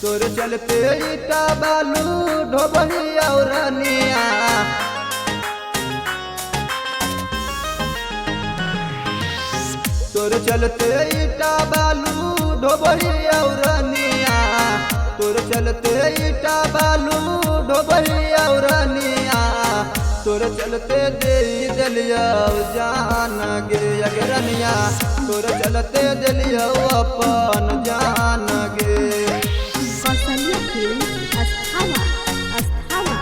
तोर चलते ईटा बालू ढोबही और रनिया। तोर चलते ईटा बालू ढोबही और रनिया। तोर चलते ईटा बालू ढोबही और रनिया। तोर चलते दे दिलिया जान गे अगरनिया। तोर चलते दिलिया अपन जान गे। Kaushalya film Asthana Asthana.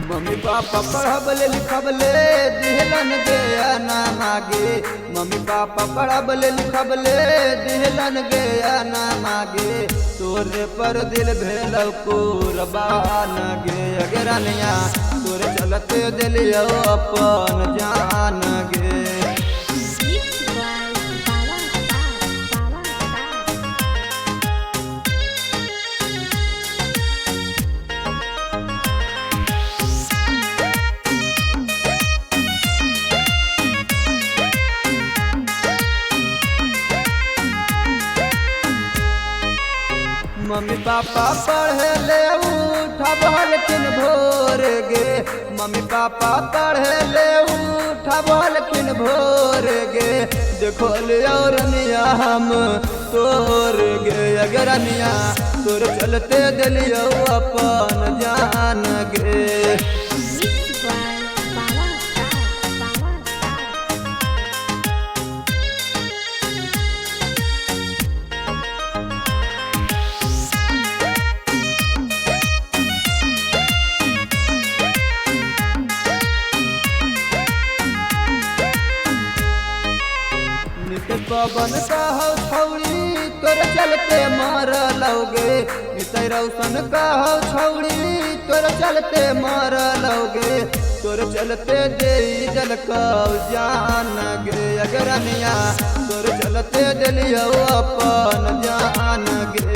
Mummy papa पढ़बले लिखबले दिहलन गे ना मागे। मम्मी पापा पढ़बले लिखबले दिहलन गे ना मागे। तोरे पर दिल भेल कुर्बान गे अगरनिया। तोरे चलते दिलियो अपन जान गे। मम्मी पापा पढ़े ले उठबल किन भोर गे। मम्मी पापा पढ़े ले उठबल किन भोर गे। देखो लियो रनिया हम तोर गे अगरनिया। तोर चलते दिलियो अपन जान गे। पवन कहो छौड़ी तोर चलते मार लोगे। नितै रौशन कहो छौड़ी तोर चलते मार लोगे। तोर चलते दे जल जान गे अगरनिया। तोर चलते दिलियो अपन जान गे।